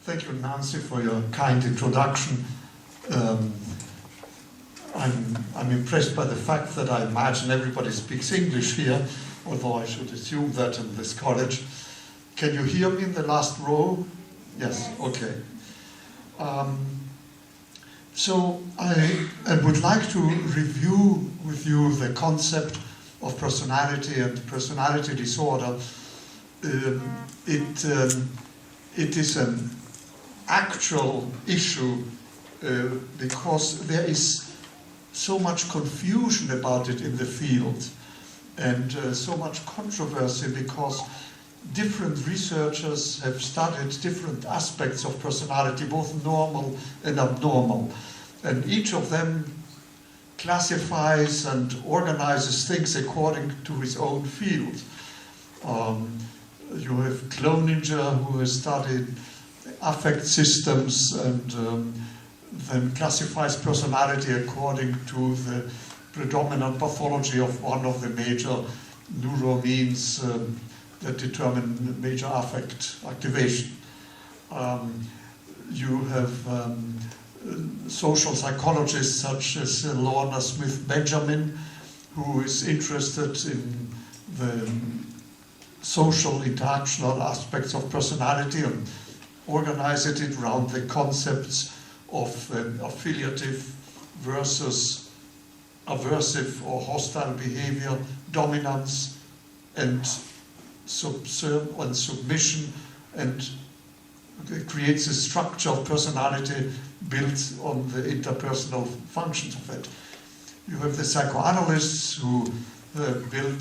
Thank you, Nancy, for your kind introduction. I'm impressed by the fact that I imagine everybody speaks English here, although I should assume that in this college. Can you hear me in the last row? Yes, okay. So I would like to review with you the concept of personality and personality disorder. It is an actual issue because there is so much confusion about it in the field and so much controversy because different researchers have studied different aspects of personality, both normal and abnormal. And each of them classifies and organizes things according to his own field. You have Cloninger, who has studied affect systems and then classifies personality according to the predominant pathology of one of the major neuroamines that determine major affect activation. You have social psychologists such as Lorna Smith Benjamin, who is interested in the social interactional aspects of personality and organizes it around the concepts of affiliative versus aversive or hostile behavior, dominance and submission, and creates a structure of personality built on the interpersonal functions of it. You have the psychoanalysts who build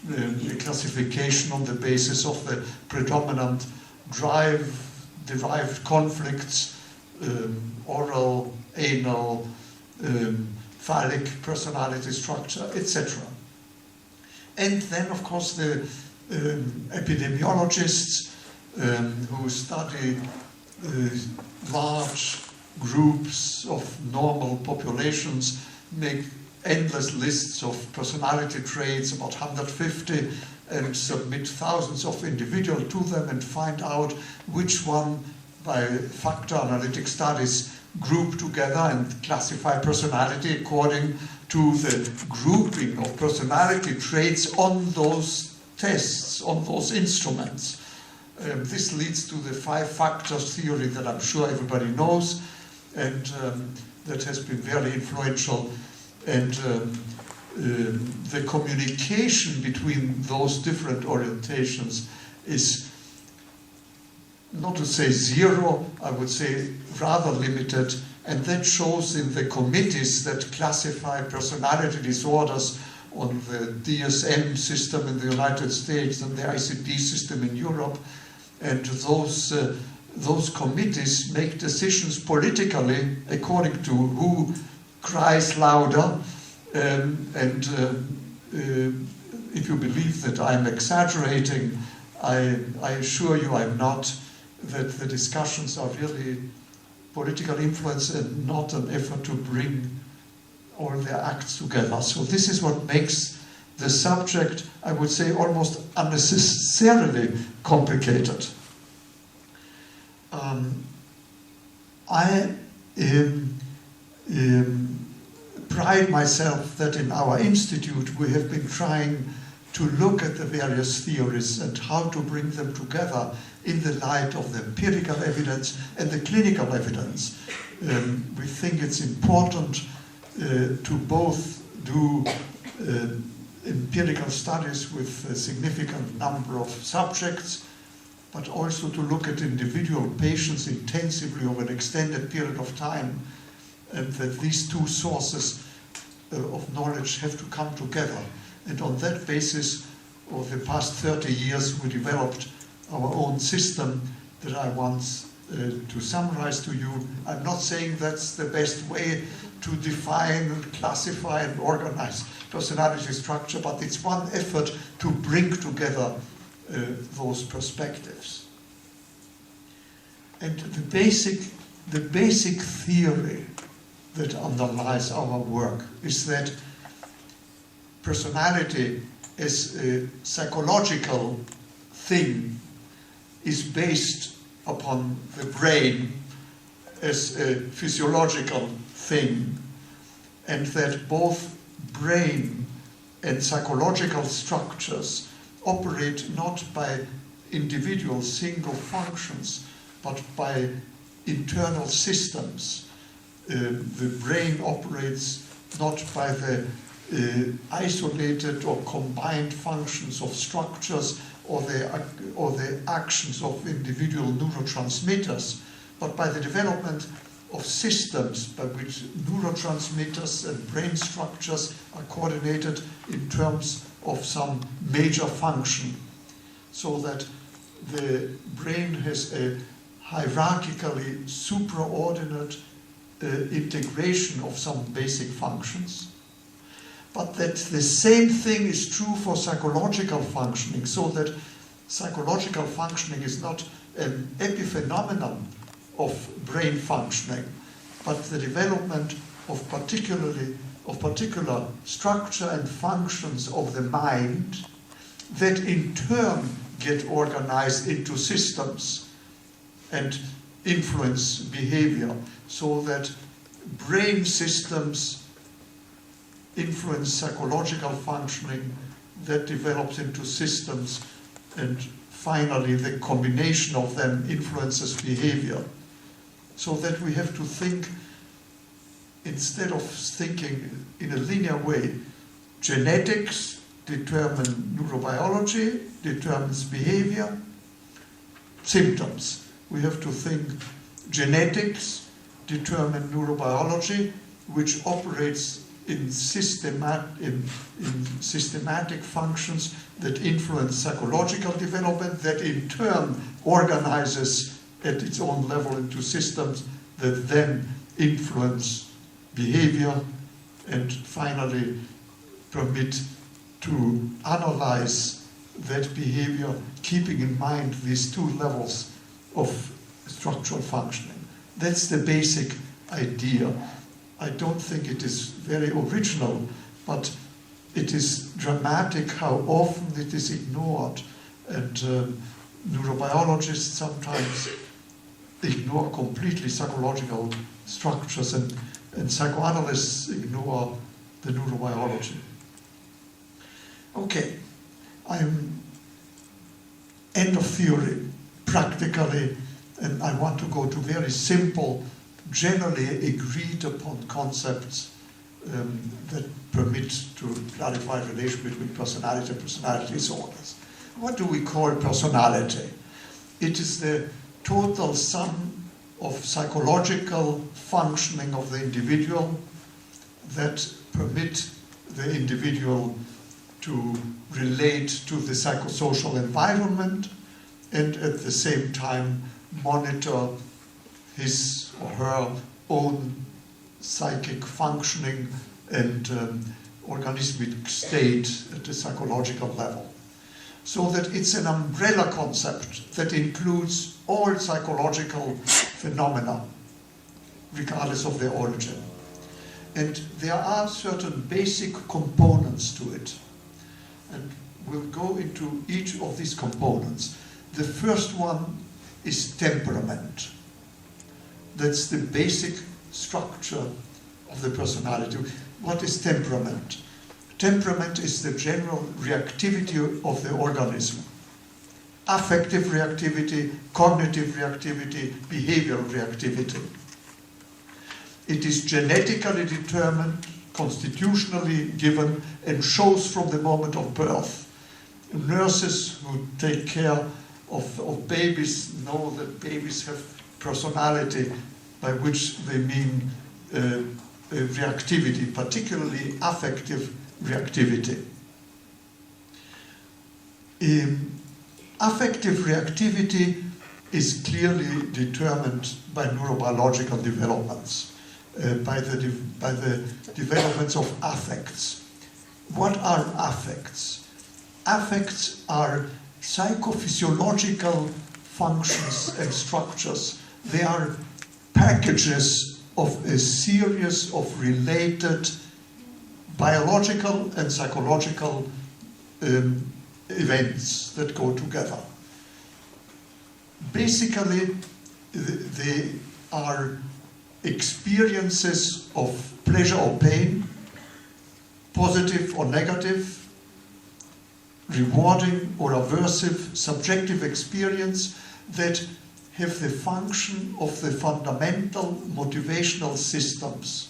the classification on the basis of the predominant drive-derived conflicts, oral, anal, phallic personality structure, etc. And then, of course, the epidemiologists who study large groups of normal populations, make endless lists of personality traits, about 150, and submit thousands of individuals to them and find out which one, by factor analytic studies, group together and classify personality according to the grouping of personality traits on those tests, on those instruments. This leads to the 5 factors theory that I'm sure everybody knows, and that has been very influential. And the communication between those different orientations is, not to say zero, I would say rather limited, and that shows in the committees that classify personality disorders on the DSM system in the United States and the ICD system in Europe. And those committees make decisions politically according to who cries louder. And if you believe that I'm exaggerating, I assure you I'm not, that the discussions are really political influence and not an effort to bring all their acts together. So this is what makes the subject, I would say, almost unnecessarily complicated. I pride myself that in our institute we have been trying to look at the various theories and how to bring them together in the light of the empirical evidence and the clinical evidence. We think it's important to both do empirical studies with a significant number of subjects, but also to look at individual patients intensively over an extended period of time, and that these two sources of knowledge have to come together. And on that basis, over the past 30 years, we developed our own system that I want to summarize to you. I'm not saying that's the best way to define and classify and organize personality structure, but it's one effort to bring together those perspectives. And the basic theory that underlies our work is that personality as a psychological thing is based upon the brain as a physiological thing, and that both brain and psychological structures operate not by individual single functions, but by internal systems. The brain operates not by the isolated or combined functions of structures or the actions of individual neurotransmitters, but by the development of systems by which neurotransmitters and brain structures are coordinated in terms of some major function, so that the brain has a hierarchically supraordinate integration of some basic functions, but that the same thing is true for psychological functioning, so that psychological functioning is not an epiphenomenon of brain functioning, but the development of particular structure and functions of the mind that in turn get organized into systems and influence behavior, so that brain systems influence psychological functioning that develops into systems, and finally the combination of them influences behavior. So that we have to think, instead of thinking in a linear way, genetics determine neurobiology, determines behavior, symptoms. We have to think genetics determine neurobiology, which operates in systematic functions that influence psychological development, that in turn organizes at its own level into systems that then influence behavior, and finally permit to analyze that behavior, keeping in mind these two levels of structural functioning. That's the basic idea. I don't think it is very original, but it is dramatic how often it is ignored, and neurobiologists sometimes ignore completely psychological structures, and psychoanalysts ignore the neurobiology. Okay, I'm end of theory, practically, and I want to go to very simple, generally agreed upon concepts that permit to clarify the relation between personality and personality disorders. What do we call personality? It is the total sum of psychological functioning of the individual that permit the individual to relate to the psychosocial environment and at the same time monitor his or her own psychic functioning and organismic state at the psychological level. So that it's an umbrella concept that includes all psychological phenomena, regardless of their origin. And there are certain basic components to it. And we'll go into each of these components. The first one is temperament. That's the basic structure of the personality. What is temperament? Temperament is the general reactivity of the organism. Affective reactivity, cognitive reactivity, behavioral reactivity. It is genetically determined, constitutionally given, and shows from the moment of birth. Nurses who take care of babies know that babies have personality, by which they mean reactivity, particularly affective reactivity. Affective reactivity is clearly determined by neurobiological developments, by the developments of affects. What are affects? Affects are psychophysiological functions and structures. They are packages of a series of related biological and psychological events that go together. basically, they are experiences of pleasure or pain, positive or negative, rewarding or aversive, subjective experience that have the function of the fundamental motivational systems.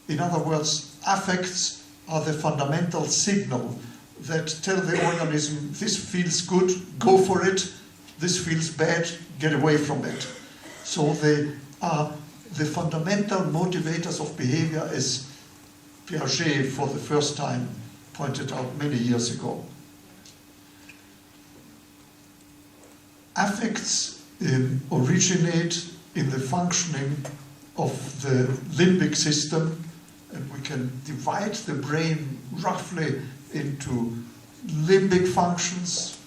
In other words, affects are the fundamental signal that tell the organism, this feels good, go for it, this feels bad, get away from it. So they are the fundamental motivators of behavior, as Piaget for the first time pointed out many years ago. Affects originate in the functioning of the limbic system, and we can divide the brain roughly into limbic functions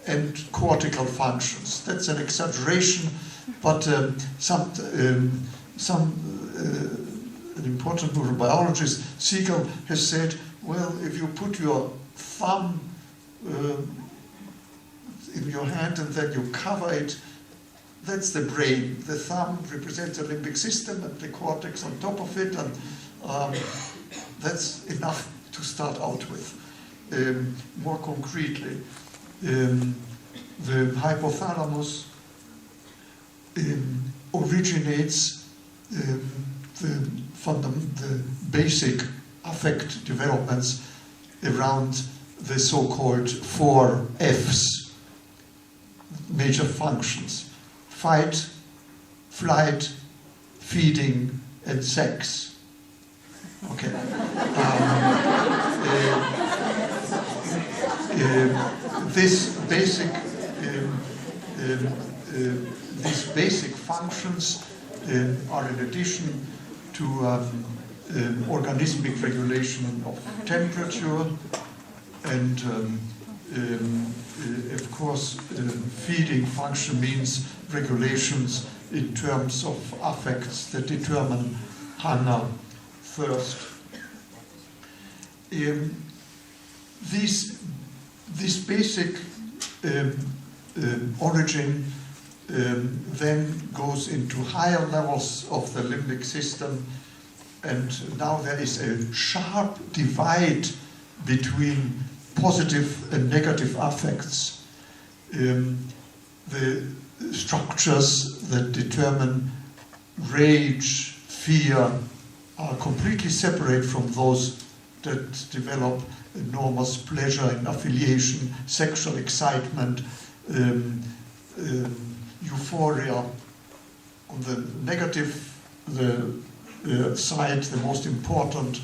and cortical functions. That's an exaggeration, but an important neurobiologist, Siegel, has said, well, if you put your thumb in your hand and then you cover it, that's the brain. The thumb represents the limbic system and the cortex on top of it, and that's enough to start out with. More concretely, the hypothalamus originates the basic affect developments around the so-called 4 Fs, major functions: fight, flight, feeding, and sex. Okay. These basic functions are in addition to organismic regulation of temperature and of course feeding function means regulations in terms of affects that determine hunger, thirst. This basic origin then goes into higher levels of the limbic system, and now there is a sharp divide between positive and negative affects. The structures that determine rage, fear, are completely separate from those that develop enormous pleasure and affiliation, sexual excitement, euphoria. On the negative side, the most important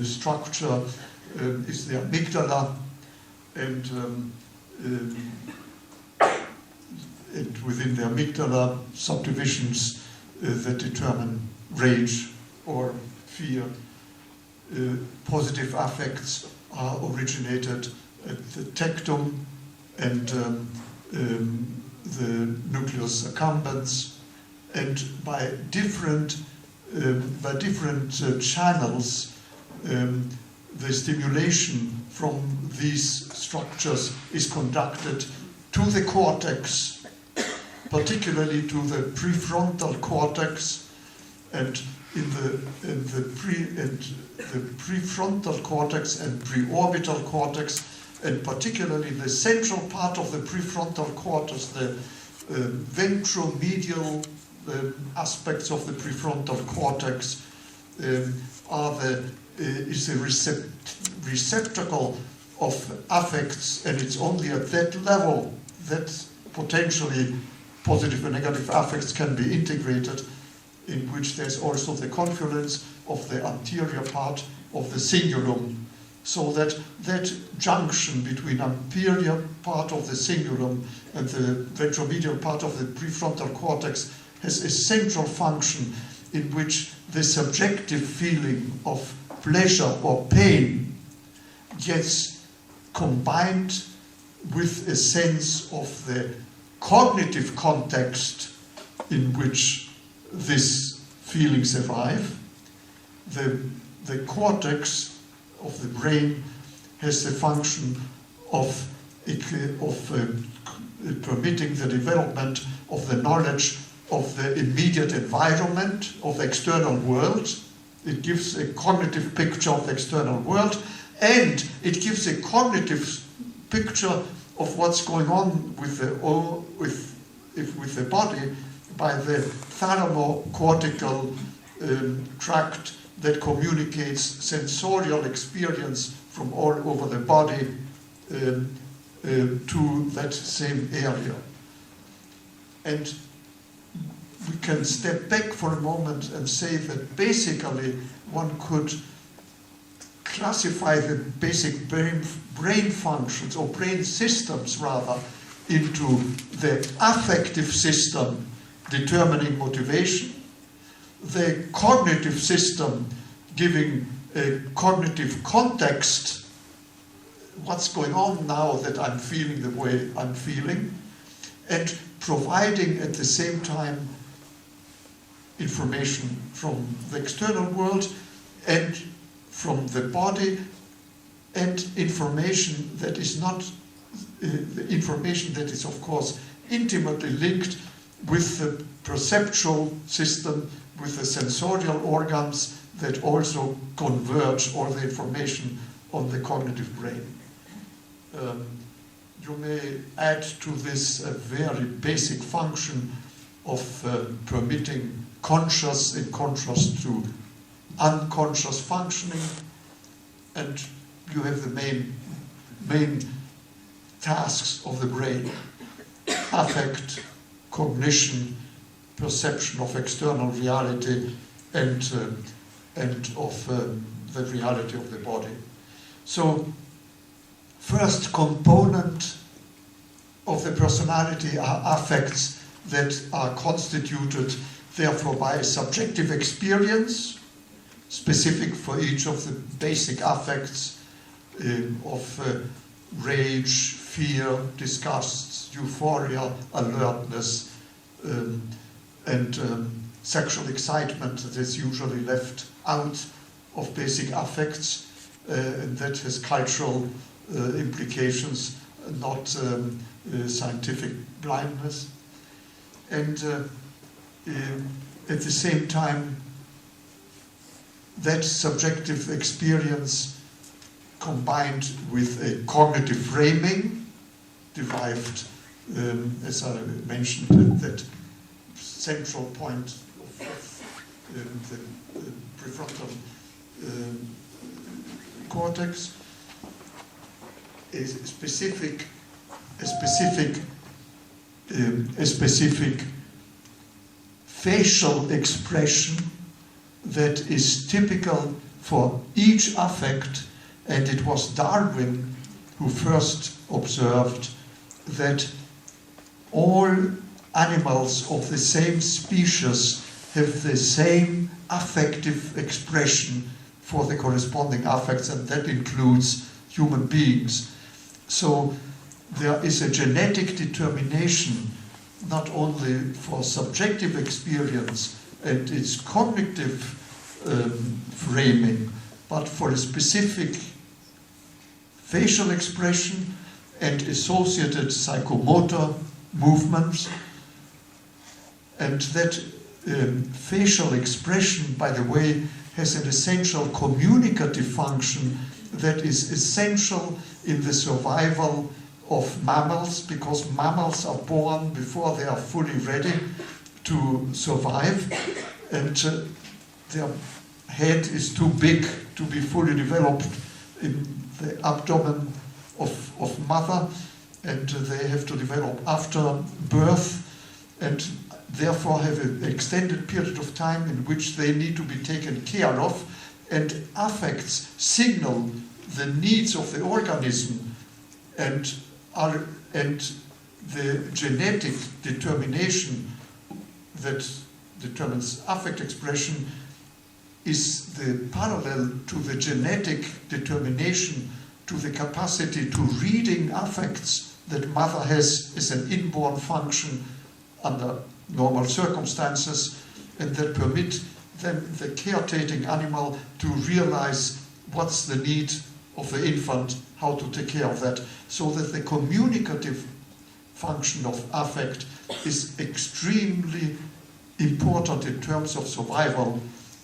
structure is the amygdala, and within the amygdala, subdivisions that determine rage or fear. Positive affects are originated at the tectum and the nucleus accumbens, and by different channels, the stimulation from these structures is conducted to the cortex, particularly to the prefrontal cortex, and in the prefrontal cortex and preorbital cortex, and particularly the central part of the prefrontal cortex, the ventromedial aspects of the prefrontal cortex is a receptacle of affects, and it's only at that level that potentially positive and negative affects can be integrated, in which there's also the confluence of the anterior part of the cingulum, so that that junction between anterior part of the cingulum and the ventromedial part of the prefrontal cortex has a central function in which the subjective feeling of pleasure or pain gets combined with a sense of the cognitive context in which these feelings arrive. The cortex of the brain has the function of permitting the development of the knowledge of the immediate environment, of the external world. It gives a cognitive picture of the external world, and it gives a cognitive picture of what's going on with the body by the thalamocortical tract that communicates sensorial experience from all over the body to that same area. And we can step back for a moment and say that basically one could classify the basic brain functions, or brain systems rather, into the affective system determining motivation, the cognitive system giving a cognitive context, what's going on now that I'm feeling the way I'm feeling, and providing at the same time information from the external world and from the body, and information that is not the information that is of course intimately linked with the perceptual system, with the sensorial organs that also converge all the information on the cognitive brain. You may add to this a very basic function of permitting conscious in contrast to unconscious functioning, and you have the main tasks of the brain: affect, cognition, perception of external reality, and of the reality of the body. So, first component of the personality are affects that are constituted therefore by a subjective experience, specific for each of the basic affects of rage, fear, disgust, euphoria, alertness, and sexual excitement that is usually left out of basic affects, and that has cultural implications, not scientific blindness. And at the same time, that subjective experience combined with a cognitive framing derived, as I mentioned, that central point of the prefrontal cortex, a specific facial expression that is typical for each affect, and it was Darwin who first observed that all animals of the same species have the same affective expression for the corresponding affects, and that includes human beings. So there is a genetic determination not only for subjective experience and its cognitive framing, but for a specific facial expression and associated psychomotor movements. And that facial expression, by the way, has an essential communicative function that is essential in the survival of mammals, because mammals are born before they are fully ready to survive, and their head is too big to be fully developed in the abdomen of mother, and they have to develop after birth, and therefore have an extended period of time in which they need to be taken care of, and affects signal the needs of the organism, and the genetic determination that determines affect expression is the parallel to the genetic determination to the capacity to reading affects that mother has as an inborn function under normal circumstances, and that permit then the caretaking animal to realize what's the need of the infant, how to take care of that, so that the communicative function of affect is extremely important in terms of survival.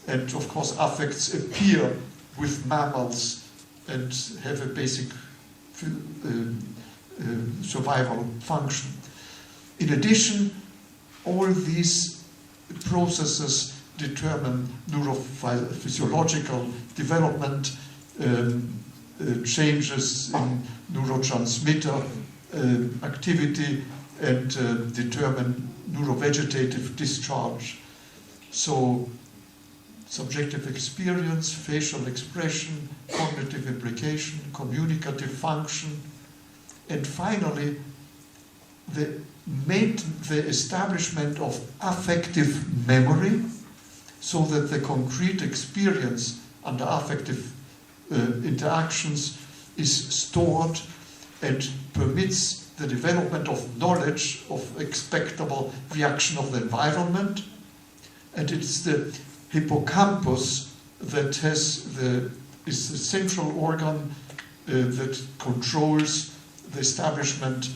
And of course, affects appear with mammals and have a basic survival function. In addition, all these processes determine neurophysiological development, changes in neurotransmitter activity, and determine neurovegetative discharge. So subjective experience, facial expression, cognitive implication, communicative function, and finally the establishment of affective memory, so that the concrete experience under affective interactions is stored and permits the development of knowledge of expectable reaction of the environment. And it's the hippocampus that is the central organ that controls the establishment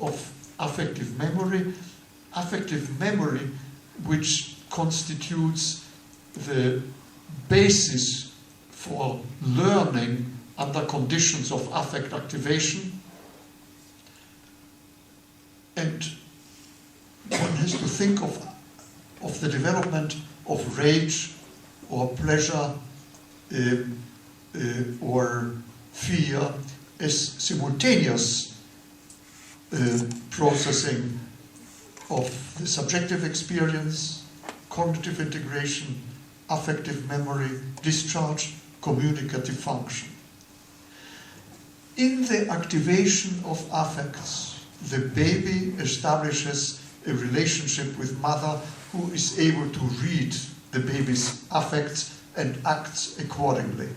of affective memory. Affective memory, which constitutes the basis for learning under conditions of affect activation. And one has to think of the development of rage or pleasure or fear as simultaneous processing of the subjective experience, cognitive integration, affective memory, discharge, communicative function. In the activation of affects, the baby establishes a relationship with mother who is able to read the baby's affects and acts accordingly.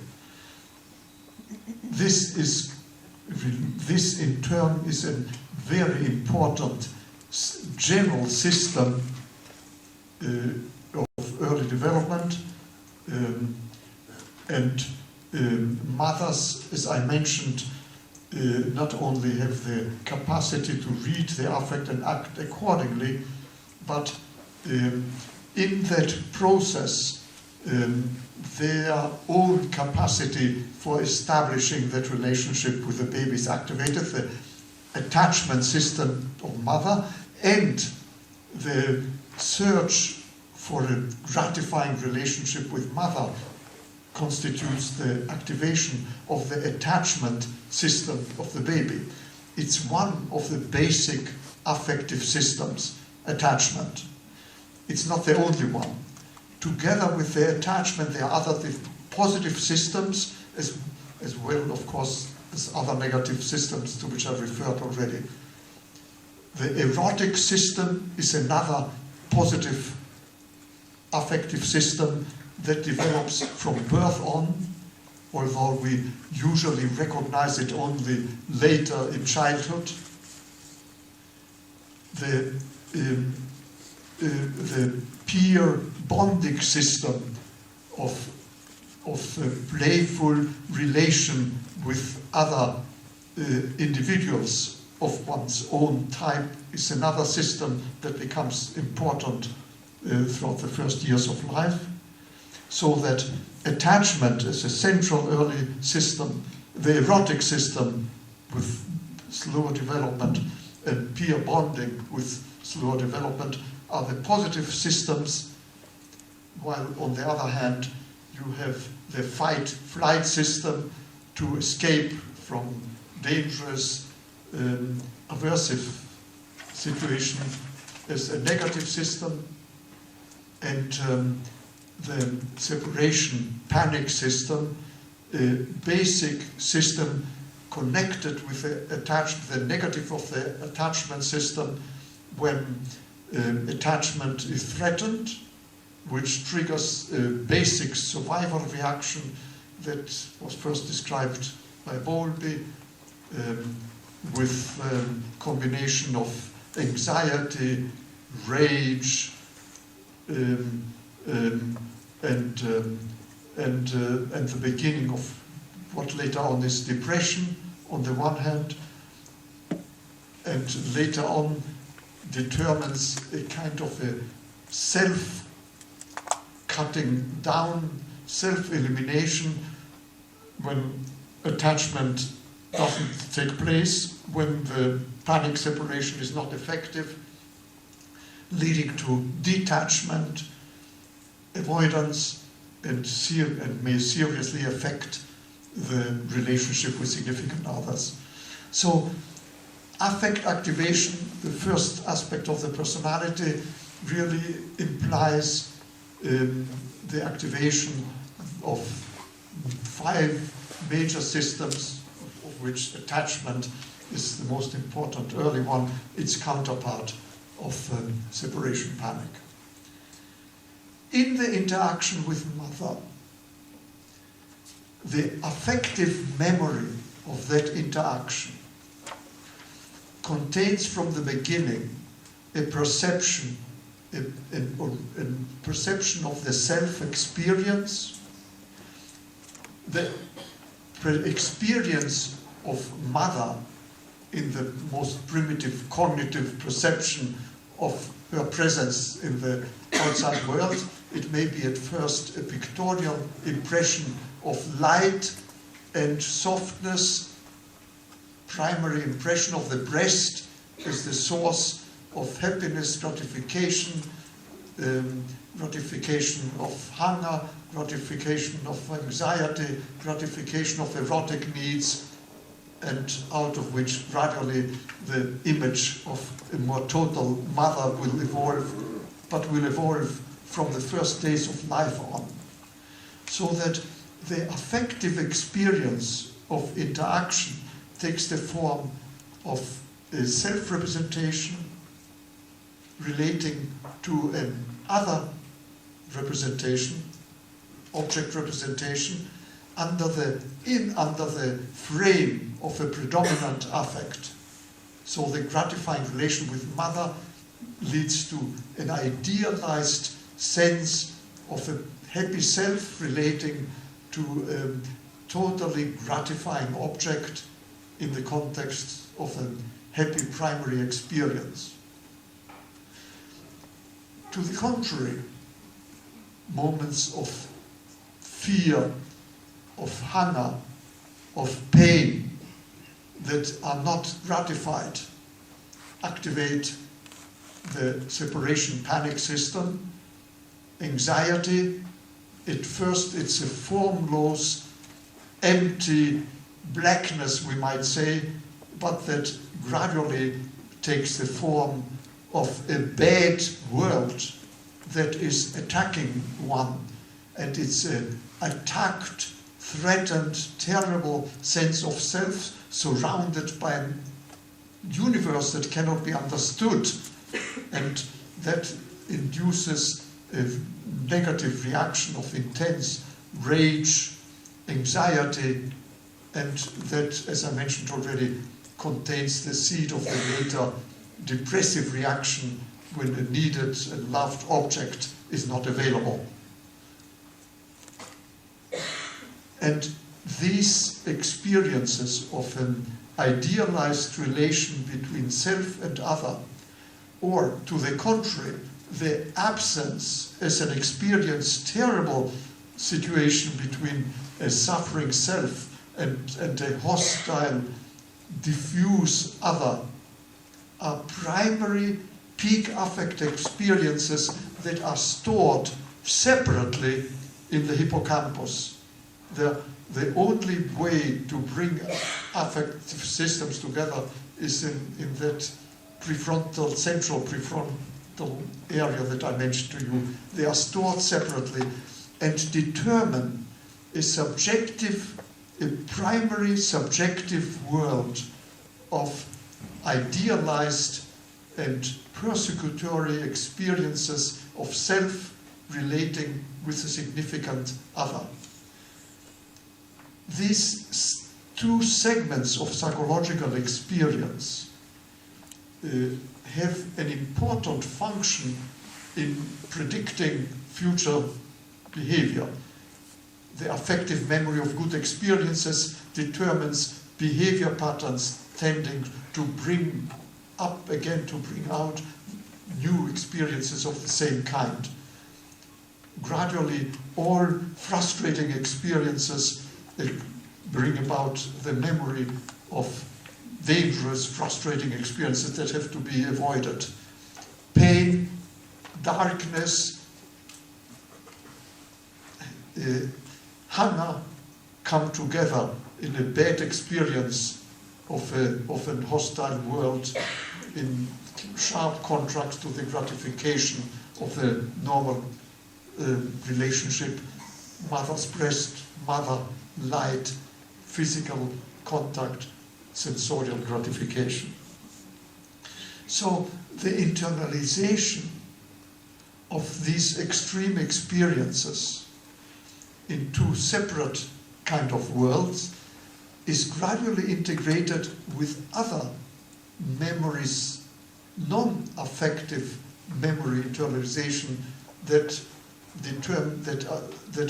This in turn is a very important general system of early development, and mothers, as I mentioned, not only have the capacity to read the affect and act accordingly, but in that process, their own capacity for establishing that relationship with the baby is activated, the attachment system of mother, and the search for a gratifying relationship with mother constitutes the activation of the attachment system of the baby. It's one of the basic affective systems, attachment. It's not the only one. Together with the attachment, there are other positive systems, as well, of course, as other negative systems to which I referred already. The erotic system is another positive affective system that develops from birth on, although we usually recognize it only later in childhood. The peer bonding system of playful relation with other individuals of one's own type is another system that becomes important throughout the first years of life. So that attachment is a central early system, the erotic system with slower development, and peer bonding with slower development are the positive systems, while on the other hand you have the fight-flight system to escape from dangerous, aversive situation as a negative system, and the separation panic system, a basic system connected with the negative of the attachment system when attachment is threatened, which triggers a basic survival reaction that was first described by Bowlby, with combination of anxiety, rage, and the beginning of what later on is depression on the one hand, and later on determines a kind of a self-cutting down, self-elimination when attachment doesn't take place, when the panic separation is not effective, leading to detachment, avoidance, and may seriously affect the relationship with significant others. So affect activation, the first aspect of the personality, really implies the activation of 5 major systems, of which attachment is the most important early one, its counterpart of separation panic. In the interaction with mother, the affective memory of that interaction contains from the beginning a perception, a perception of the self-experience, the experience of mother in the most primitive cognitive perception of her presence in the outside world. It may be at first a pictorial impression of light and softness, primary impression of the breast as the source of happiness, gratification, gratification of hunger, gratification of anxiety, gratification of erotic needs, and out of which gradually the image of a more total mother will evolve, but will evolve from the first days of life on. So that the affective experience of interaction takes the form of a self-representation relating to an other representation, object representation, under the frame of a predominant affect. So the gratifying relation with mother leads to an idealized sense of a happy self relating to a totally gratifying object in the context of a happy primary experience. To the contrary, moments of fear, of hunger, of pain that are not gratified activate the separation panic system. Anxiety, at first it's a formless, empty blackness, we might say, but that gradually takes the form of a bad world that is attacking one, and it's an attacked, threatened, terrible sense of self surrounded by a universe that cannot be understood, and that induces a negative reaction of intense rage, anxiety, and that, as I mentioned already, contains the seed of the later depressive reaction when a needed and loved object is not available. And these experiences of an idealized relation between self and other, or to the contrary, the absence as an experienced terrible situation between a suffering self and a hostile, diffuse other, are primary peak affect experiences that are stored separately in the hippocampus. The only way to bring affective systems together is in that prefrontal, central prefrontal area that I mentioned to you. They are stored separately and determine a primary subjective world of idealized and persecutory experiences of self relating with a significant other. These two segments of psychological experience have an important function in predicting future behavior. The affective memory of good experiences determines behavior patterns tending to bring up again to bring out new experiences of the same kind. Gradually, all frustrating experiences bring about the memory of dangerous, frustrating experiences that have to be avoided. Pain, darkness, hunger come together in a bad experience of an hostile world, in sharp contrast to the gratification of the normal relationship, mother's breast, mother, light, physical contact, sensorial gratification. So the internalization of these extreme experiences in two separate kind of worlds is gradually integrated with other memories, non-affective memory internalization that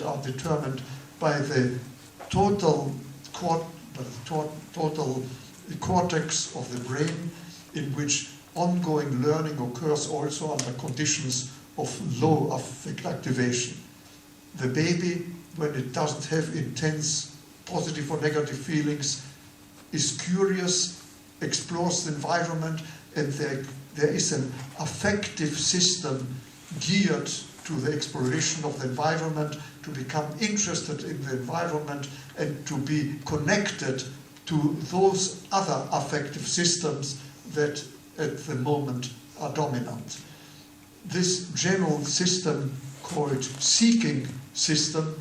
are determined by the total cortex of the brain, in which ongoing learning occurs also under conditions of low affect activation. The baby, when it doesn't have intense positive or negative feelings, is curious, explores the environment, and there is an affective system geared to the exploration of the environment, to become interested in the environment, and to be connected to those other affective systems that at the moment are dominant. This general system, called seeking system,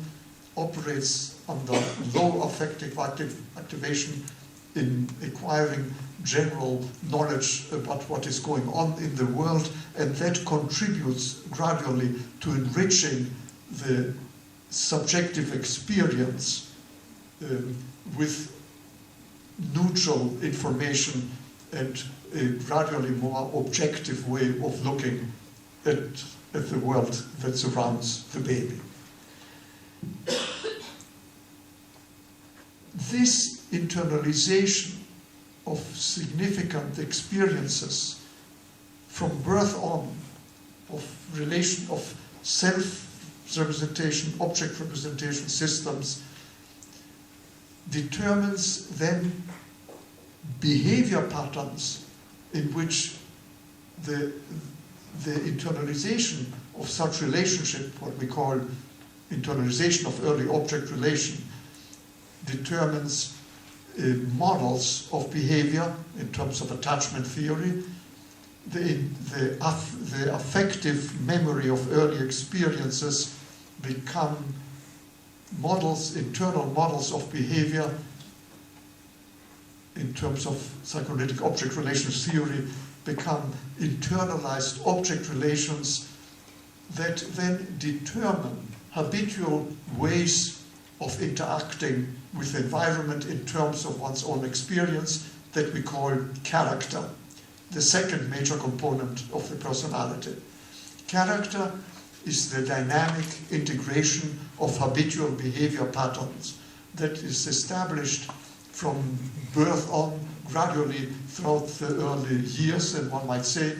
operates under low affective activation in acquiring general knowledge about what is going on in the world, and that contributes gradually to enriching the subjective experience with neutral information and a gradually more objective way of looking at the world that surrounds the baby. This internalization of significant experiences from birth on, of self-representation, object representation systems, determines then behavior patterns in which the internalization of such relationship, what we call internalization of early object relation, determines models of behavior in terms of attachment theory. The affective memory of early experiences become models, internal models of behavior in terms of psychoanalytic object relations theory, become internalized object relations that then determine habitual ways of interacting with the environment in terms of one's own experience that we call character, the second major component of the personality. Character is the dynamic integration of habitual behavior patterns that is established from birth on, gradually throughout the early years, and one might say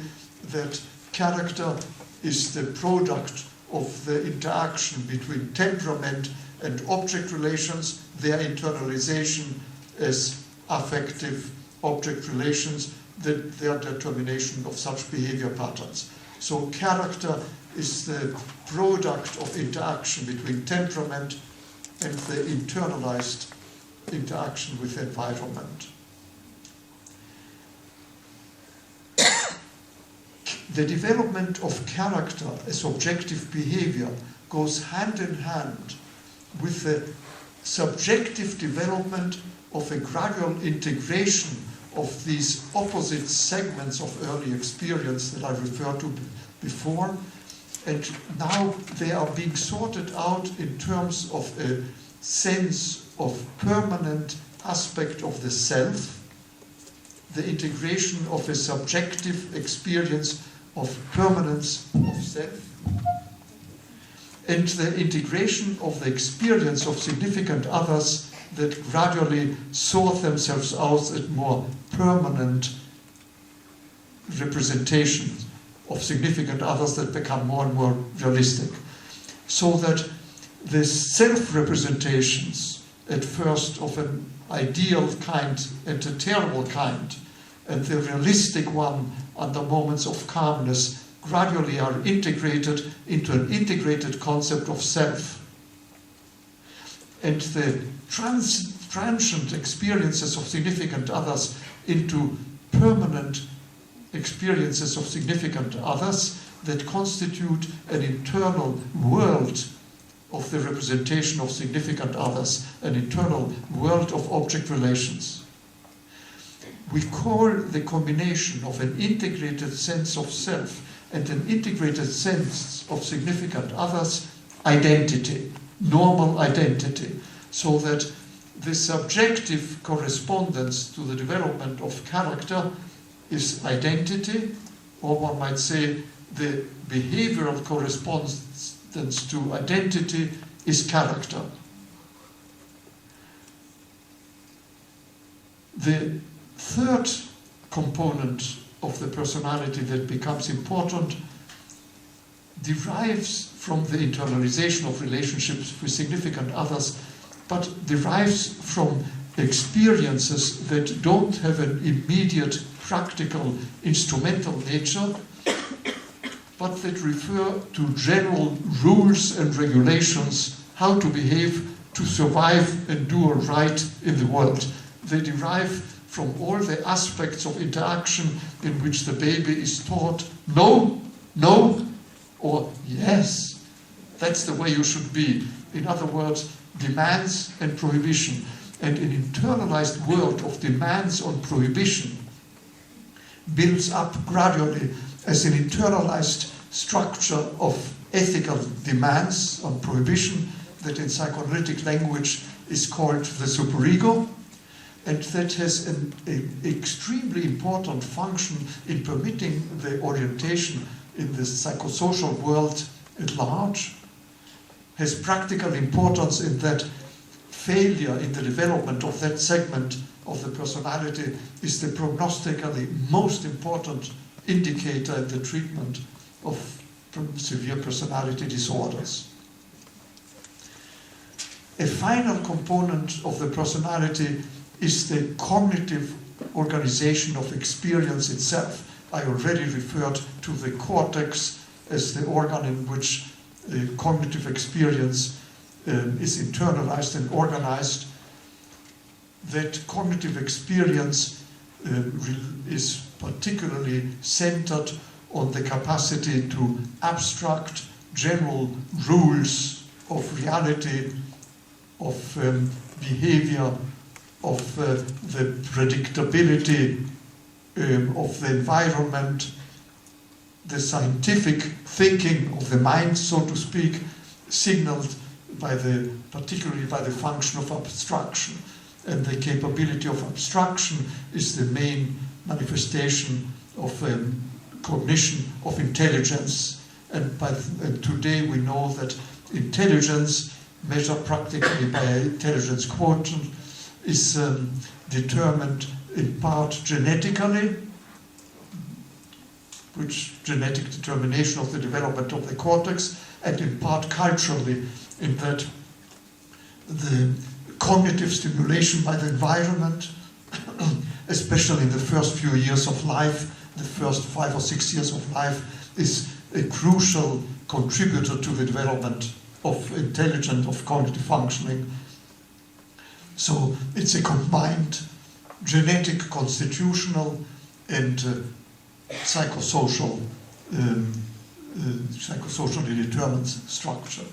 that character is the product of the interaction between temperament and object relations, their internalization as affective object relations, their determination of such behavior patterns. So character is the product of interaction between temperament and the internalized interaction with the environment. The development of character as objective behavior goes hand in hand with the subjective development of a gradual integration of these opposite segments of early experience that I referred to before, and now they are being sorted out in terms of a sense of permanent aspect of the self, the integration of a subjective experience of permanence of self, and the integration of the experience of significant others that gradually sort themselves out as more permanent representation of significant others that become more and more realistic. So that the self-representations, at first of an ideal kind and a terrible kind, and the realistic one under moments of calmness, gradually are integrated into an integrated concept of self. And the transient experiences of significant others into permanent experiences of significant others that constitute an internal world of the representation of significant others, an internal world of object relations. We call the combination of an integrated sense of self and an integrated sense of significant others identity, normal identity, so that the subjective correspondence to the development of character is identity, or one might say the behavioral correspondence to identity is character. The third component of the personality that becomes important derives from the internalization of relationships with significant others, but derives from experiences that don't have an immediate practical instrumental nature, but that refer to general rules and regulations how to behave, to survive and do right in the world. They derive from all the aspects of interaction in which the baby is taught no, no, or yes. That's the way you should be. In other words, demands and prohibition. And an internalized world of demands on prohibition builds up gradually as an internalized structure of ethical demands on prohibition that in psychoanalytic language is called the superego, and that has an extremely important function in permitting the orientation in the psychosocial world at large, has practical importance in that failure in the development of that segment of the personality is the prognostically most important indicator in the treatment of severe personality disorders. A final component of the personality is the cognitive organization of experience itself. I already referred to the cortex as the organ in which cognitive experience is internalized and organized. That cognitive experience is particularly centered on the capacity to abstract general rules of reality, of behavior, of the predictability of the environment, the scientific thinking of the mind, so to speak, signaled by particularly by the function of abstraction. And the capability of abstraction is the main manifestation of cognition, of intelligence. And today we know that intelligence, measured practically by intelligence quotient, is determined in part genetically, which genetic determination of the development of the cortex, and in part culturally, in that the cognitive stimulation by the environment, especially in the first few years of life, the first 5 or 6 years of life, is a crucial contributor to the development of intelligent, of cognitive functioning. So it's a combined genetic, constitutional, and psychosocially determined structure.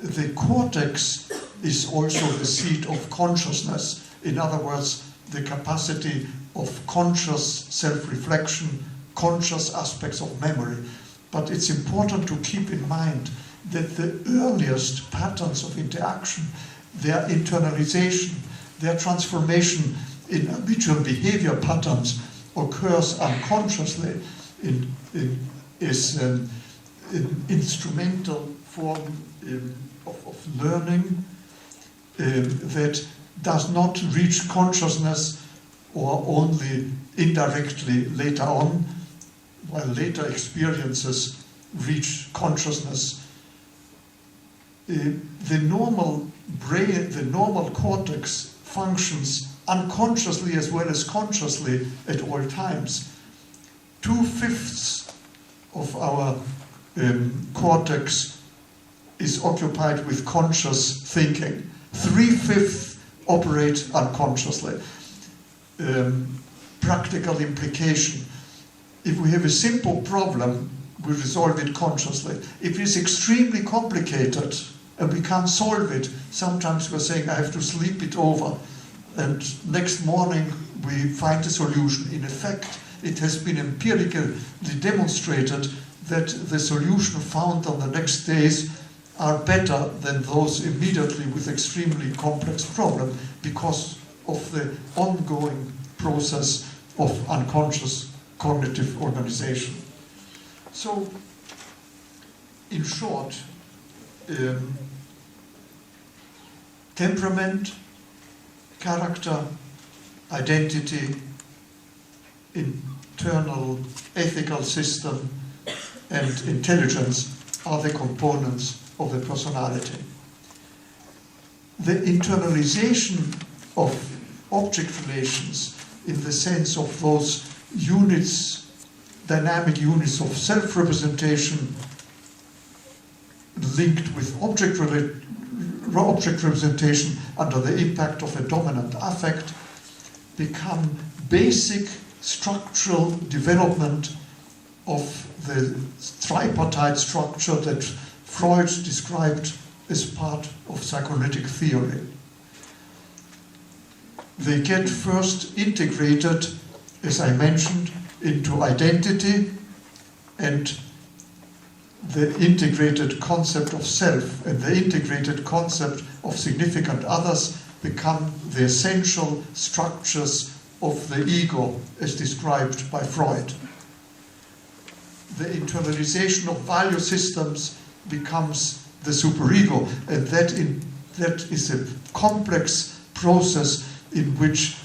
The cortex is also the seat of consciousness. In other words, the capacity of conscious self-reflection, conscious aspects of memory. But it's important to keep in mind that the earliest patterns of interaction, their internalization, their transformation in habitual behavior patterns occurs unconsciously, is an instrumental form of learning that does not reach consciousness or only indirectly later on, while later experiences reach consciousness. The normal brain, the normal cortex functions unconsciously as well as consciously at all times. 2/5 of our cortex is occupied with conscious thinking. 3/5 operate unconsciously. Practical implication. If we have a simple problem, we resolve it consciously. If it's extremely complicated and we can't solve it, sometimes we're saying, I have to sleep it over. And next morning we find a solution. In effect, it has been empirically demonstrated that the solution found on the next days are better than those immediately with extremely complex problem because of the ongoing process of unconscious cognitive organization. So, in short, temperament, character, identity, internal ethical system, and intelligence are the components of the personality. The internalization of object relations in the sense of those units, dynamic units of self-representation linked with object representation under the impact of a dominant affect, become basic structural development of the tripartite structure that Freud described as part of psychoanalytic theory. They get first integrated, as I mentioned, into identity and the integrated concept of self and the integrated concept of significant others become the essential structures of the ego as described by Freud. The internalization of value systems becomes the superego, and that is a complex process in which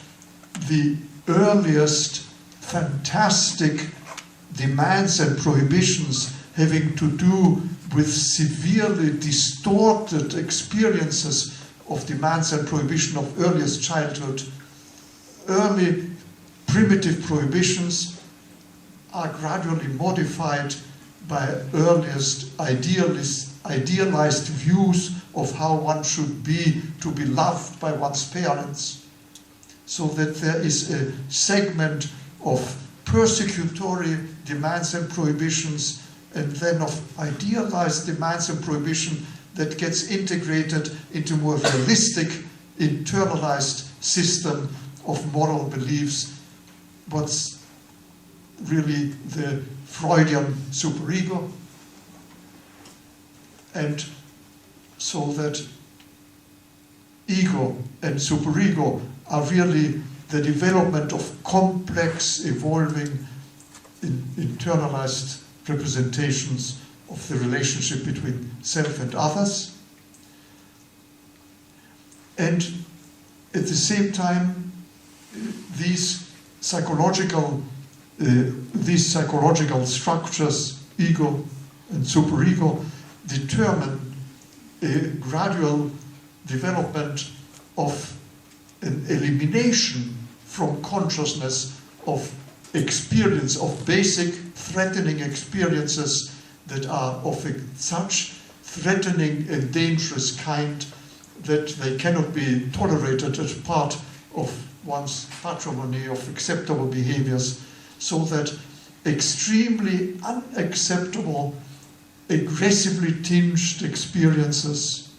the earliest fantastic demands and prohibitions having to do with severely distorted experiences of demands and prohibition of earliest childhood, early primitive prohibitions are gradually modified by earliest idealized views of how one should be to be loved by one's parents, so that there is a segment of persecutory demands and prohibitions and then of idealized demands and prohibition that gets integrated into a more realistic, internalized system of moral beliefs, what's really the Freudian superego. And so that ego and superego are really the development of complex, evolving, internalized representations of the relationship between self and others. And at the same time, these psychological structures, ego and superego, determine a gradual development of an elimination from consciousness of experience, of basic threatening experiences that are of such threatening and dangerous kind that they cannot be tolerated as part of one's patrimony of acceptable behaviors, so that extremely unacceptable, aggressively tinged experiences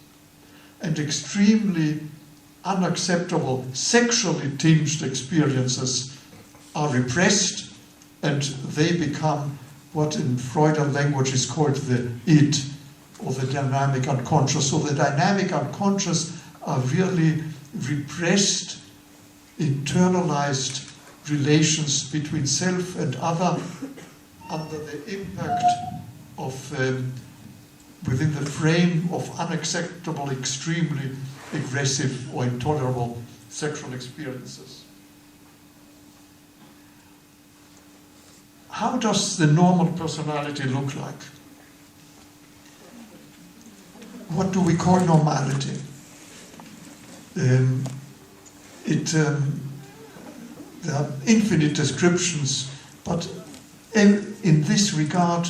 and extremely unacceptable sexually tinged experiences are repressed, and they become what in Freudian language is called the id, or the dynamic unconscious. So the dynamic unconscious are really repressed, internalized relations between self and other under the impact of, within the frame of unacceptable, extremely aggressive or intolerable sexual experiences. how does the normal personality look like? What do we call normality? There are infinite descriptions, but in this regard,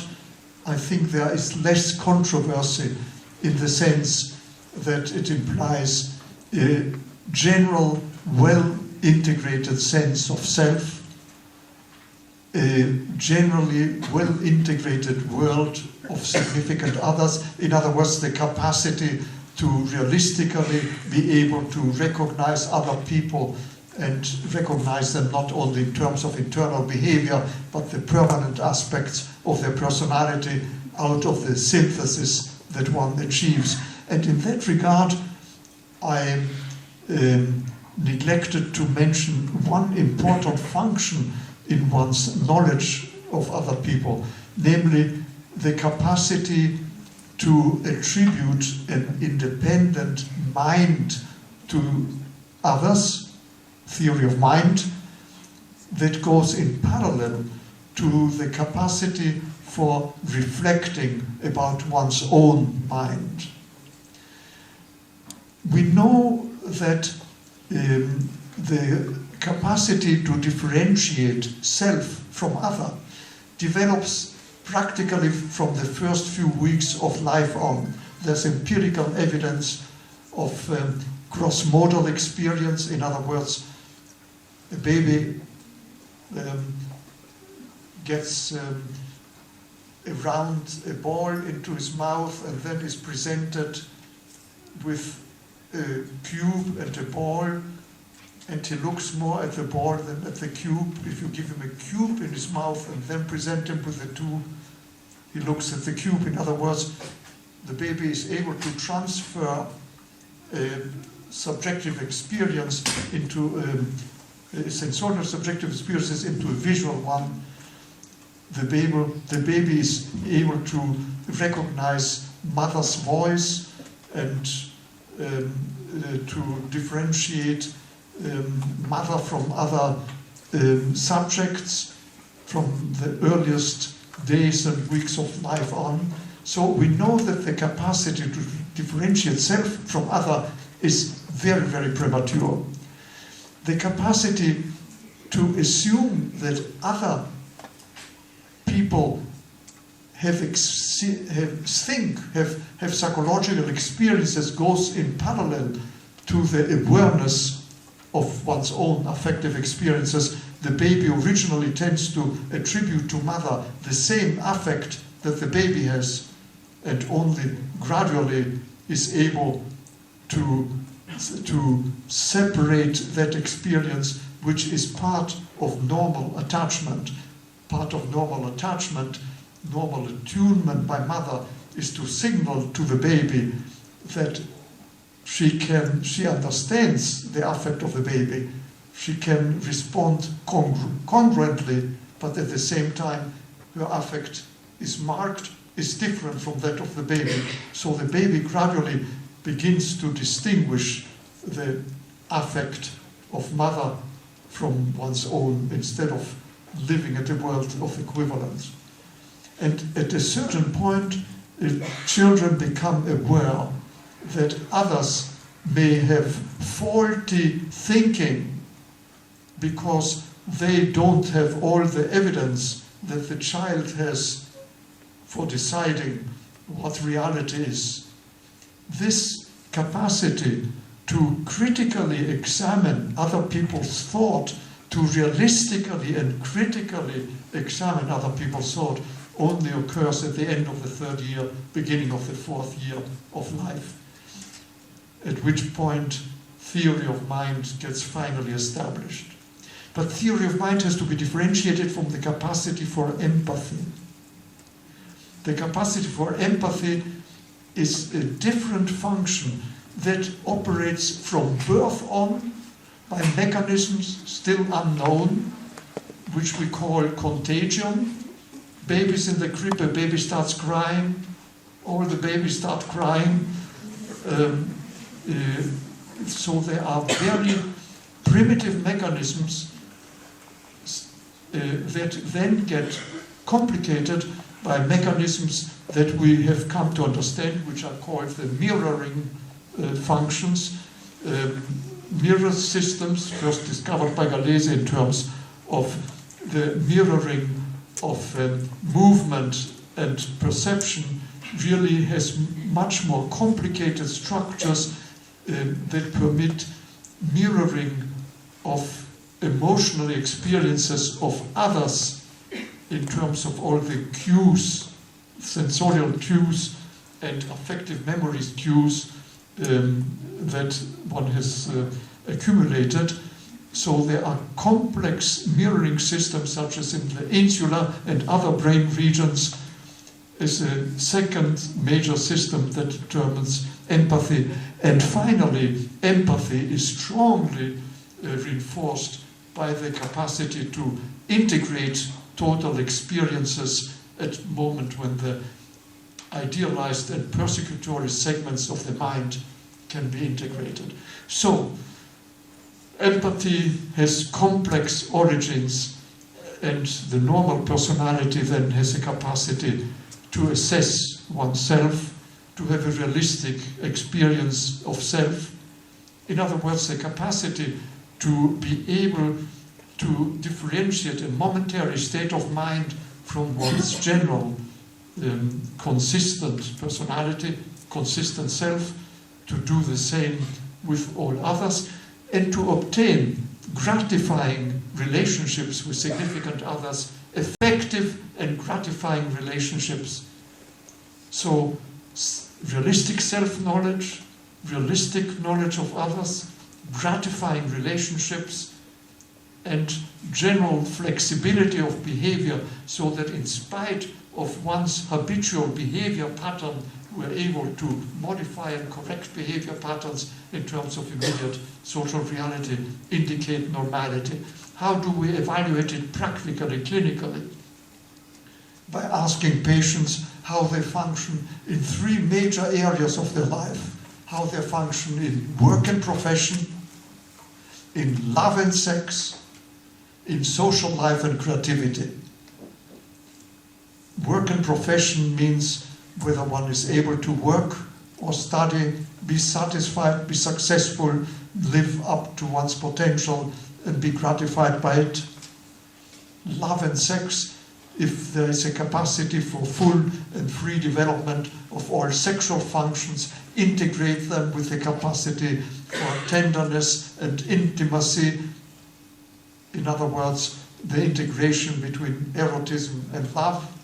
I think there is less controversy in the sense that it implies a general, well-integrated sense of self, a generally well-integrated world of significant others. In other words, the capacity to realistically be able to recognize other people and recognize them not only in terms of internal behavior, but the permanent aspects of their personality out of the synthesis that one achieves. And in that regard, I neglected to mention one important function in one's knowledge of other people, namely the capacity to attribute an independent mind to others, theory of mind, that goes in parallel to the capacity for reflecting about one's own mind. We know that the capacity to differentiate self from other develops practically from the first few weeks of life on. There's empirical evidence of cross-modal experience. In other words, a baby gets around a ball into his mouth and then is presented with a cube and a ball, and he looks more at the ball than at the cube. If you give him a cube in his mouth and then present him with a tube, he looks at the cube. In other words, the baby is able to transfer subjective experience into sensorial subjective experiences into a visual one. The baby is able to recognize mother's voice and to differentiate mother from other subjects from the earliest days and weeks of life on. So we know that the capacity to differentiate self from other is very, very premature. The capacity to assume that other people have psychological experiences goes in parallel to the awareness of one's own affective experiences. The baby originally tends to attribute to mother the same affect that the baby has, and only gradually is able to separate that experience, which is part of normal attachment. Part of normal attachment, normal attunement by mother, is to signal to the baby that she understands the affect of the baby. She can respond congruently, but at the same time her affect is marked, is different from that of the baby. So the baby gradually begins to distinguish the affect of mother from one's own, instead of living at a world of equivalence. And at a certain point, children become aware that others may have faulty thinking because they don't have all the evidence that the child has for deciding what reality is. This capacity to critically examine other people's thought, to realistically and critically examine other people's thought, only occurs at the end of the third year, beginning of the fourth year of life, at which point theory of mind gets finally established. But theory of mind has to be differentiated from the capacity for empathy. The capacity for empathy is a different function that operates from birth on by mechanisms still unknown, which we call contagion. Babies in the crib, a baby starts crying, all the babies start crying. So there are very primitive mechanisms that then get complicated by mechanisms that we have come to understand, which are called the mirroring functions. Mirror systems, first discovered by Gallese in terms of the mirroring of movement and perception, really has much more complicated structures that permit mirroring of emotional experiences of others in terms of all the cues, sensorial cues and affective memories cues that one has accumulated. So there are complex mirroring systems, such as in the insula and other brain regions, is a second major system that determines empathy. And finally, empathy is strongly reinforced by the capacity to integrate total experiences at the moment when the idealized and persecutory segments of the mind can be integrated. So, empathy has complex origins, and the normal personality then has a capacity to assess oneself, to have a realistic experience of self. In other words, the capacity to be able to differentiate a momentary state of mind from one's general consistent personality, consistent self, to do the same with all others, and to obtain gratifying relationships with significant others, effective and gratifying relationships. So, realistic self-knowledge, realistic knowledge of others, gratifying relationships, and general flexibility of behavior, so that in spite of one's habitual behavior pattern, we're able to modify and correct behavior patterns in terms of immediate social reality, indicate normality. How do we evaluate it practically, clinically? By asking patients how they function in three major areas of their life. How they function in work and profession, in love and sex, in social life and creativity. Work and profession means whether one is able to work or study, be satisfied, be successful, live up to one's potential and be gratified by it. Love and sex, if there is a capacity for full and free development of all sexual functions, integrate them with the capacity for tenderness and intimacy. In other words, the integration between erotism and love.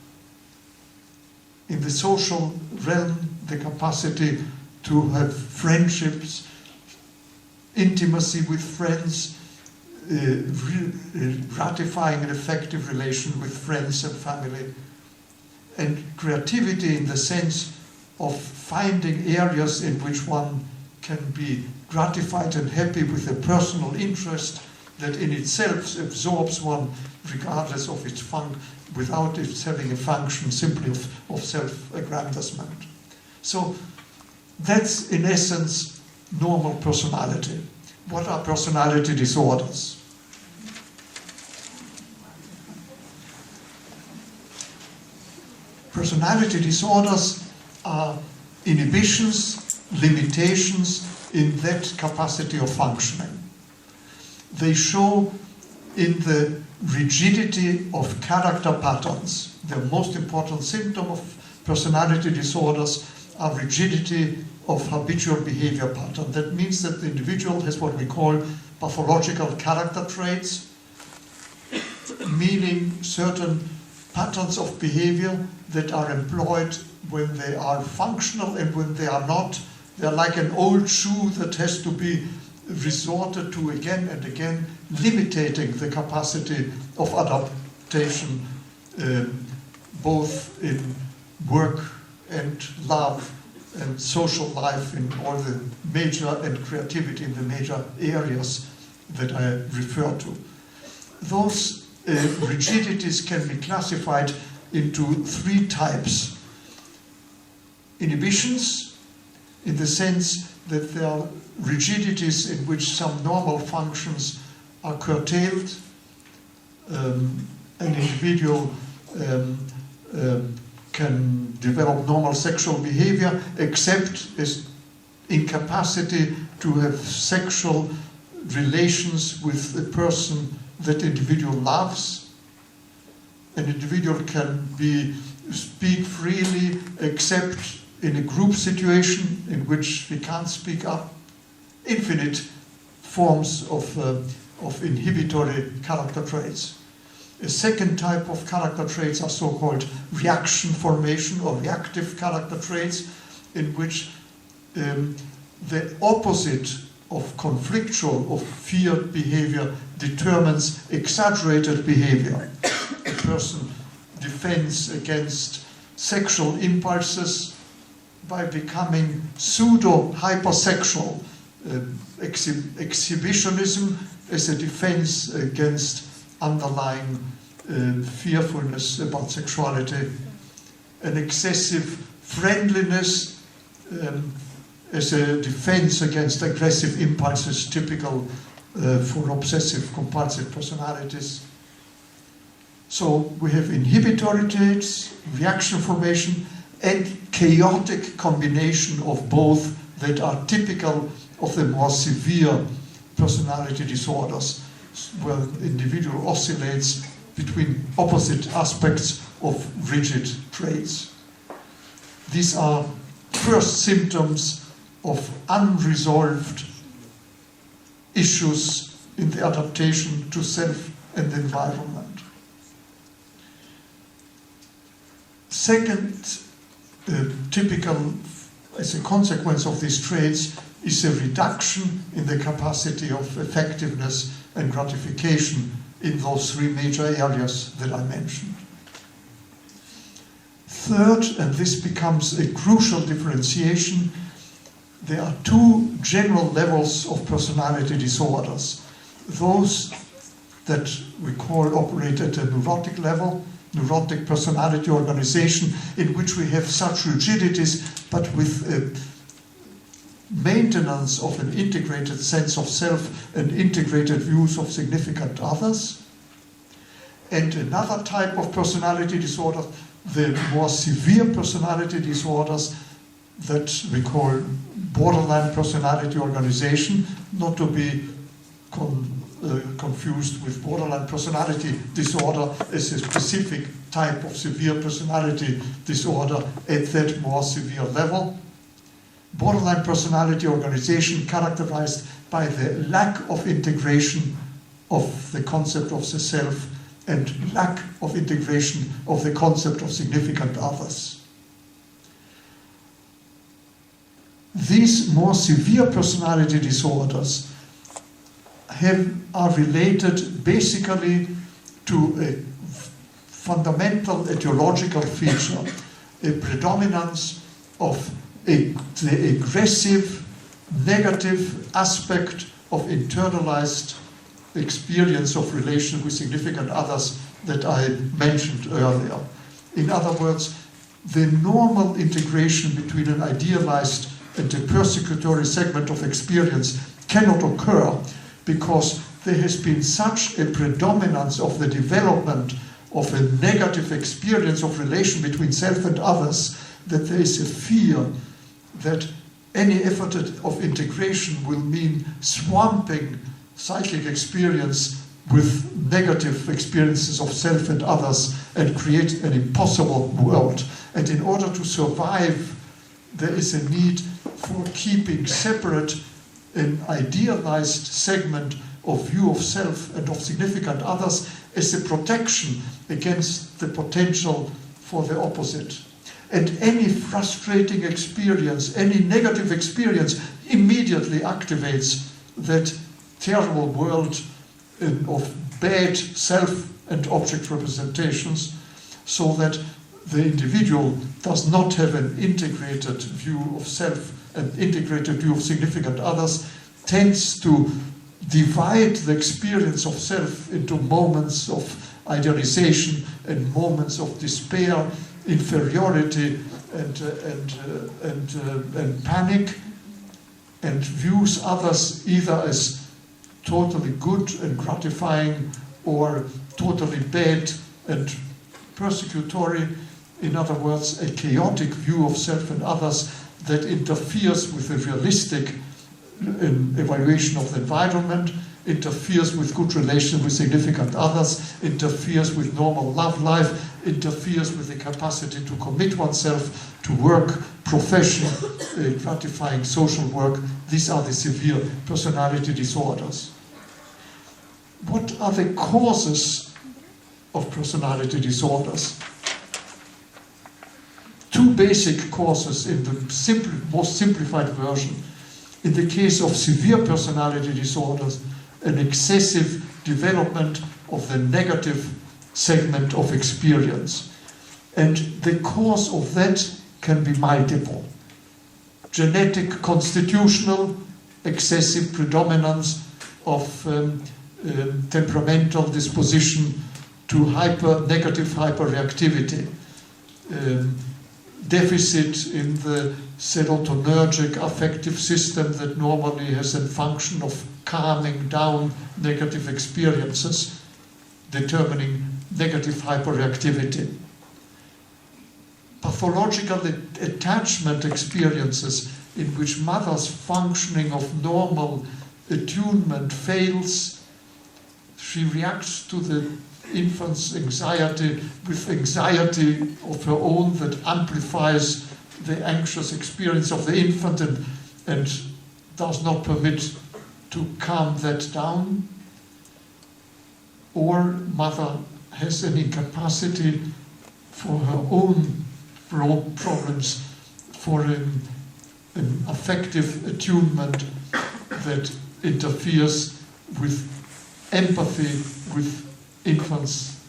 In the social realm, the capacity to have friendships, intimacy with friends, ratifying an effective relation with friends and family, and creativity in the sense of finding areas in which one can be gratified and happy with a personal interest that in itself absorbs one regardless of its function, without it having a function simply of self-aggrandizement. So that's in essence normal personality. What are personality disorders? Personality disorders are inhibitions, limitations in that capacity of functioning. They show in the rigidity of character patterns. The most important symptom of personality disorders are rigidity of habitual behavior pattern. That means that the individual has what we call pathological character traits, meaning certain patterns of behavior that are employed when they are functional and when they are not. They're like an old shoe that has to be resorted to again and again, limiting the capacity of adaptation, both in work and love and social life, in all the major, and creativity in the major areas that I refer to. Those rigidities can be classified into three types. Inhibitions, in the sense that there are rigidities in which some normal functions are curtailed. An individual can develop normal sexual behavior, except as incapacity to have sexual relations with a person that individual loves. An individual can speak freely except in a group situation in which we can't speak up. Infinite forms of inhibitory character traits. A second type of character traits are so-called reaction formation or reactive character traits, in which the opposite of conflictual, of feared behavior determines exaggerated behavior. A person defends against sexual impulses by becoming pseudo-hypersexual. Exhibitionism as a defense against underlying fearfulness about sexuality. An excessive friendliness as a defense against aggressive impulses typical for obsessive-compulsive personalities. So we have inhibitory traits, reaction formation, and chaotic combination of both that are typical of the more severe personality disorders, where the individual oscillates between opposite aspects of rigid traits. These are first symptoms of unresolved issues in the adaptation to self and environment. Second, typical as a consequence of these traits is a reduction in the capacity of effectiveness and gratification in those three major areas that I mentioned. Third, and this becomes a crucial differentiation, there are two general levels of personality disorders. Those that we call operate at a neurotic level, neurotic personality organization, in which we have such rigidities, but with maintenance of an integrated sense of self and integrated views of significant others. And another type of personality disorder, the more severe personality disorders that we call borderline personality organization, not to be confused with borderline personality disorder as a specific type of severe personality disorder at that more severe level. Borderline personality organization characterized by the lack of integration of the concept of the self and lack of integration of the concept of significant others. These more severe personality disorders are related basically to a fundamental etiological feature, a predominance of the aggressive, negative aspect of internalized experience of relation with significant others that I mentioned earlier. In other words, the normal integration between an idealized and a persecutory segment of experience cannot occur because there has been such a predominance of the development of a negative experience of relation between self and others that there is a fear that any effort of integration will mean swamping psychic experience with negative experiences of self and others and create an impossible world. And in order to survive, there is a need for keeping separate an idealized segment of view of self and of significant others as a protection against the potential for the opposite. And any frustrating experience, any negative experience immediately activates that terrible world of bad self and object representations, so that the individual does not have an integrated view of self and integrated view of significant others, tends to divide the experience of self into moments of idealization and moments of despair, inferiority, and panic, and views others either as totally good and gratifying or totally bad and persecutory, in other words, a chaotic view of self and others that interferes with a realistic evaluation of the environment, interferes with good relations with significant others, interferes with normal love life, interferes with the capacity to commit oneself to work, profession, gratifying social work. These are the severe personality disorders. What are the causes of personality disorders? Two basic causes in the most simplified version. In the case of severe personality disorders, an excessive development of the negative segment of experience. And the cause of that can be multiple. Genetic, constitutional, excessive predominance of temperamental disposition to negative hyperreactivity, deficit in the serotonergic affective system that normally has a function of calming down negative experiences, determining negative hyperreactivity. Pathological attachment experiences in which mother's functioning of normal attunement fails. She reacts to the infant's anxiety with anxiety of her own that amplifies the anxious experience of the infant and does not permit to calm that down. Or mother has an incapacity for her own problems, for an affective attunement that interferes with empathy with infants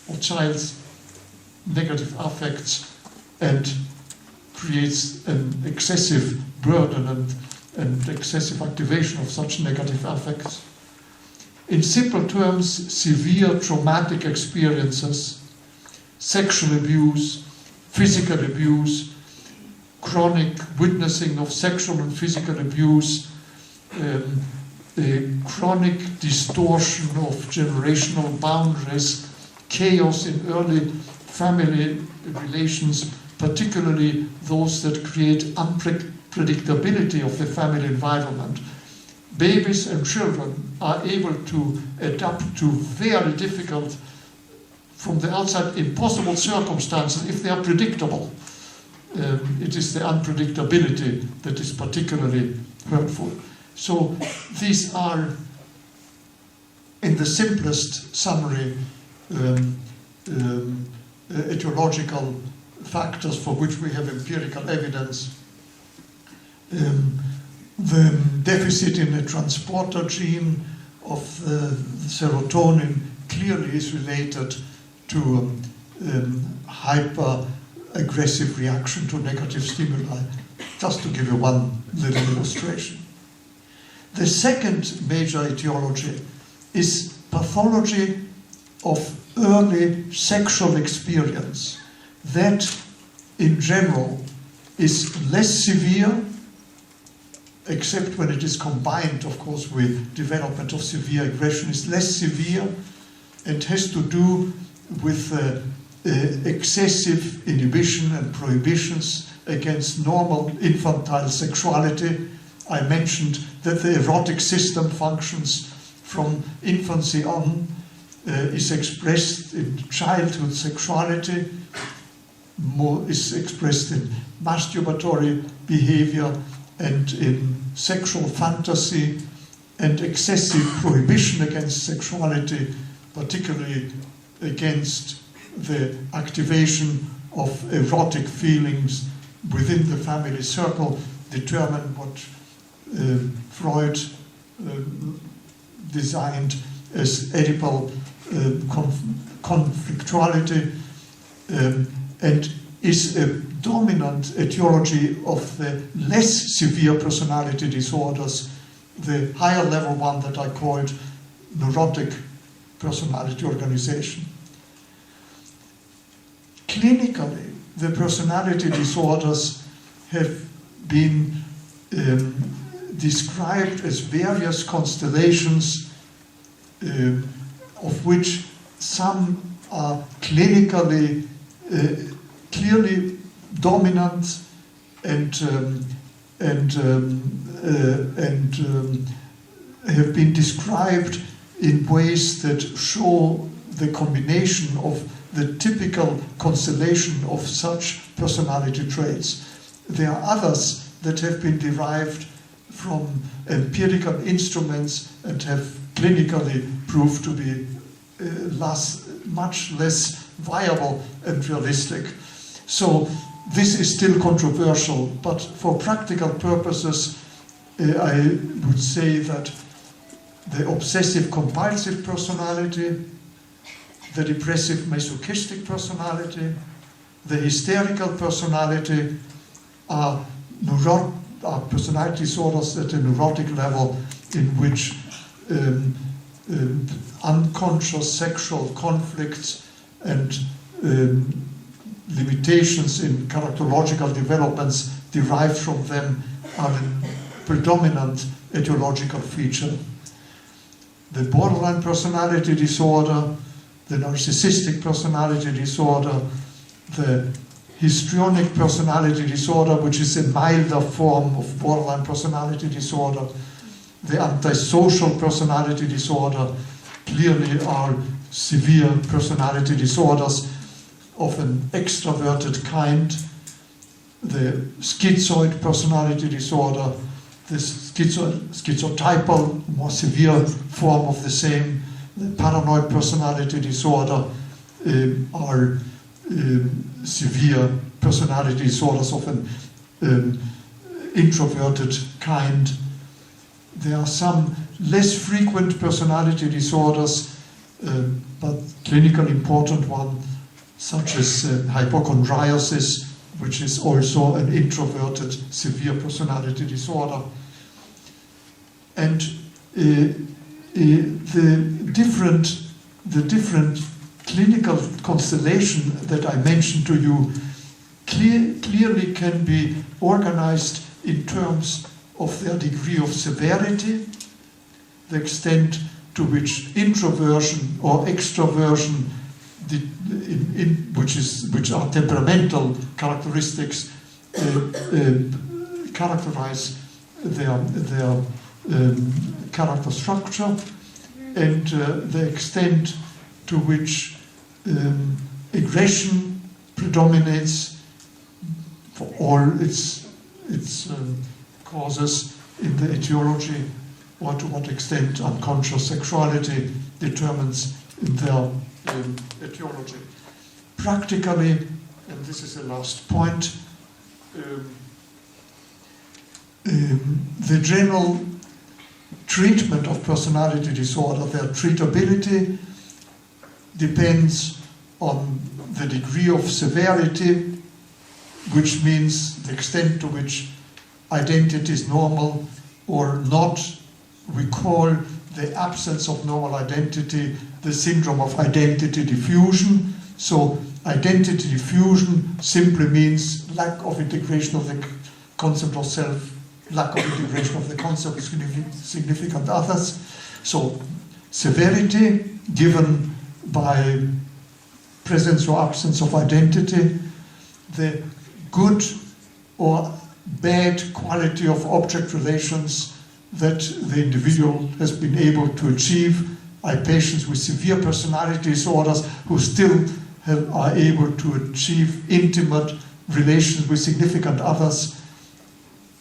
or child's negative affects and creates an excessive burden and excessive activation of such negative affects. In simple terms, severe traumatic experiences, sexual abuse, physical abuse, chronic witnessing of sexual and physical abuse, a chronic distortion of generational boundaries, chaos in early family relations, particularly those that create unpredictability of the family environment. Babies and children are able to adapt to very difficult, from the outside impossible circumstances if they are predictable. It is the unpredictability that is particularly hurtful. So these are, in the simplest summary, etiological factors for which we have empirical evidence. The deficit in the transporter gene of the serotonin clearly is related to hyper-aggressive reaction to negative stimuli, just to give you one little illustration. The second major etiology is pathology of early sexual experience. That, in general, is less severe, except when it is combined, of course, with development of severe aggression, is less severe and has to do with excessive inhibition and prohibitions against normal infantile sexuality. I mentioned that the erotic system functions from infancy on, is expressed in childhood sexuality, is expressed in masturbatory behavior and in sexual fantasy, and excessive prohibition against sexuality, particularly against the activation of erotic feelings within the family circle, determine what Freud designed as Oedipal conflictuality, and is a dominant etiology of the less severe personality disorders, the higher level one that I called neurotic personality organization. Clinically, the personality disorders have been described as various constellations, of which some are clinically clearly dominant and have been described in ways that show the combination of the typical constellation of such personality traits. There are others that have been derived from empirical instruments and have clinically proved to be much less viable and realistic. So this is still controversial, but for practical purposes, I would say that the obsessive-compulsive personality, the depressive masochistic personality, the hysterical personality are personality disorders at a neurotic level in which unconscious sexual conflicts and limitations in characterological developments derived from them are a predominant etiological feature. The borderline personality disorder, the narcissistic personality disorder, the histrionic personality disorder, which is a milder form of borderline personality disorder, the antisocial personality disorder, clearly are severe personality disorders of an extroverted kind. The schizoid personality disorder, the schizotypal, more severe form of the same, the paranoid personality disorder are severe personality disorders of an introverted kind. There are some less frequent personality disorders, but clinically important one, such as hypochondriasis, which is also an introverted severe personality disorder. And the different clinical constellation that I mentioned to you clearly can be organized in terms of their degree of severity, the extent to which introversion or extroversion, which are temperamental characteristics, characterize their character structure, and the extent to which aggression predominates for all its causes in the etiology, or to what extent unconscious sexuality determines their etiology. Practically, and this is the last point, the general treatment of personality disorder, their treatability, depends on the degree of severity, which means the extent to which identity is normal or not. We call the absence of normal identity the syndrome of identity diffusion. So identity diffusion simply means lack of integration of the concept of self, lack of integration of the concept of significant others. So severity given by presence or absence of identity, the good or bad quality of object relations that the individual has been able to achieve. I have patients with severe personality disorders who still are able to achieve intimate relations with significant others.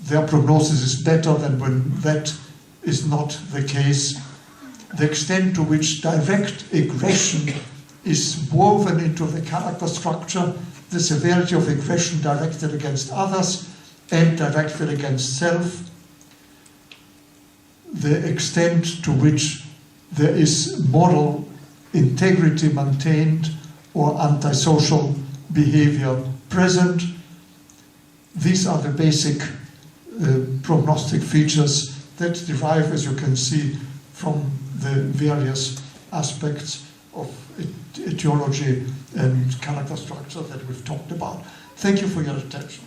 Their prognosis is better than when that is not the case. The extent to which direct aggression is woven into the character structure, the severity of aggression directed against others and directed against self, the extent to which there is moral integrity maintained or antisocial behavior present. These are the basic prognostic features that derive, as you can see, from the various aspects of etiology and character structure that we've talked about. Thank you for your attention.